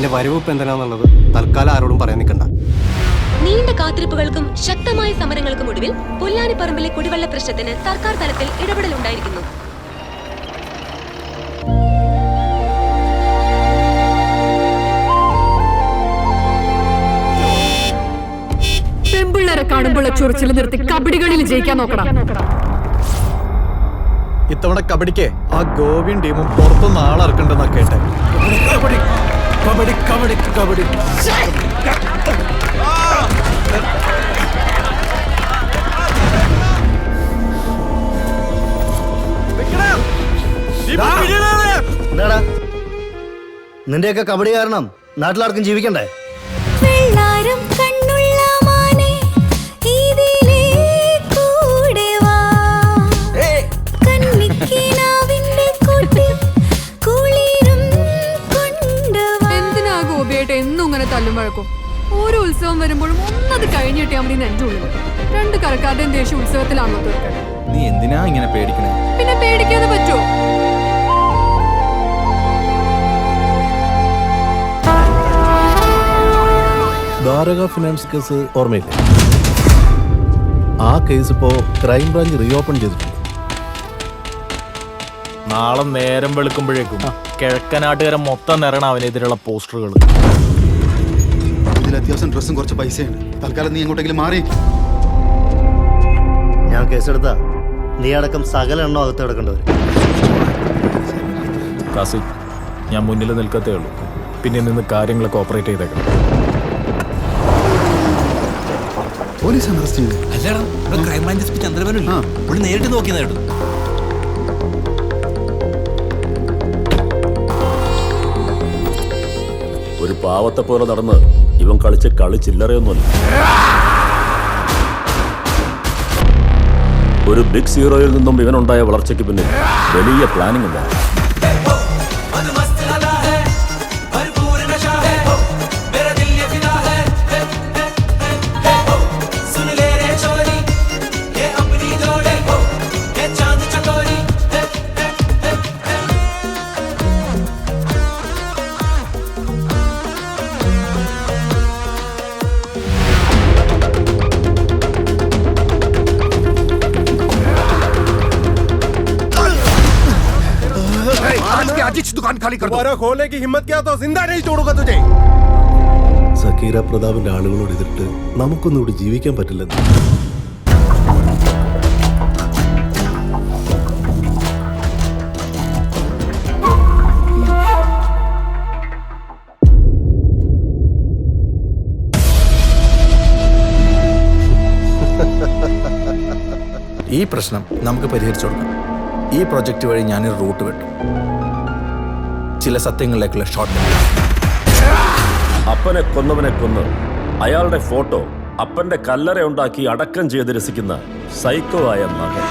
അതിന്റെ വരവിപ്പ് എന്തിനാന്നുള്ളത് തൽക്കാലം ആരോടും പറയാൻ നിൽക്കണ്ട. നീണ്ട കാത്തിരിപ്പുകൾക്കും ശക്തമായ സമരങ്ങൾക്കും ഒടുവിൽ പൊല്ലാനിപ്പറമ്പിലെ കുടിവെള്ള പ്രശ്നത്തിന് സർക്കാർ തലത്തിൽ ഇടപെടലുണ്ടായിരിക്കുന്നു. പെമ്പിള്ളേരെ കാണുമ്പോൾ ചൊറിച്ചിൽ നിർത്തി കബഡികളിൽ ജയിക്കാൻ നോക്കണം. ഇത്തവണ കബഡിക്ക് ആ ഗോവിയും ടീമും പുറത്തുനിന്ന് ആളിറക്കണ്ടെന്നാ കേട്ടെ. കബഡി കബഡി കബഡി കബഡി നിന്റെയൊക്കെ കബഡി കാരണം നാട്ടിലാർക്കും ജീവിക്കണ്ടേ? എന്തിനാ ഗോപിയായിട്ട് എന്നും ഇങ്ങനെ തല്ലും വഴക്കും? ഓരോ ഉത്സവം വരുമ്പോഴും ഒന്നത് കഴിഞ്ഞിട്ടേ മതി എന്റെ ഉള്ളിൽ. രണ്ട് കരക്കാരുടെയും ദേശീയ ഉത്സവത്തിലാണല്ലോ തീർക്കാൻ. നീ എന്തിനാ ഇങ്ങനെ പേടിക്കണേ? പിന്നെ പേടിക്കാതെ പറ്റുമോ? ദ്വാരക ഫിനാൻസ് കേസ് ഓർമ്മയില്ലേ? ആ കേസ് ഇപ്പോ ക്രൈംബ്രാഞ്ച് റീഓപ്പൺ ചെയ്തിട്ടുണ്ട്. നാളെ നേരം വെളുക്കുമ്പോഴേക്കും കിഴക്കനാട്ടുകാരെ മൊത്തം നിറയണം അവനെതിരെയുള്ള പോസ്റ്ററുകൾ. ഇതിൽ അത്യാവശ്യം ഡ്രസ്സും കുറച്ച് പൈസയുണ്ട്. തൽക്കാലം നീ എങ്ങോട്ടെങ്കിലും മാറിയേക്കും. ഞാൻ കേസെടുത്താ നീ അടക്കം സകല എണ്ണോ അകത്ത് കിടക്കേണ്ടവർ. കാസി, ഞാൻ മുന്നിൽ നിൽക്കത്തേ ഉള്ളൂ. പിന്നെ നിന്ന് കാര്യങ്ങളൊക്കെ ഓപ്പറേറ്റ് ചെയ്തേക്കണം. പോലീസ് അറസ്റ്റ് ചെയ്തു. അല്ലടാ, ക്രൈംബ്രാഞ്ച് എസ് പി ചന്ദ്രബാബു ഇവിടെ നേരിട്ട് നോക്കിയതായിട്ട്. ഒരു പാവത്തെ പോലെ നടന്ന് ഇവൻ കളിച്ച കളി ചില്ലറയൊന്നുമല്ല. ഒരു ബിഗ് സീറോയിൽ നിന്നും ഇവനുണ്ടായ വളർച്ചയ്ക്ക് പിന്നിൽ വലിയ പ്ലാനിംഗ് ഉണ്ട്. സക്കീര പ്രതാപിന്റെ ആളുകളോട് എതിർത്ത് നമുക്കൊന്നും ഇവിടെ ജീവിക്കാൻ പറ്റില്ലെന്ന്. ഈ പ്രശ്നം നമുക്ക് പരിഹരിച്ചു കൊടുക്കാം. ഈ പ്രൊജക്റ്റ് വഴി ഞാനൊരു റൂട്ട് വിട്ടു. ചില സത്യങ്ങളിലേക്കുള്ള ഷോർട്ട്. അപ്പനെ കൊന്നവനെ കൊന്ന് അയാളുടെ ഫോട്ടോ അപ്പന്റെ കല്ലറ ഉണ്ടാക്കി അടക്കം ചെയ്ത് രസിക്കുന്ന സൈക്കോ ആയ മകൻ.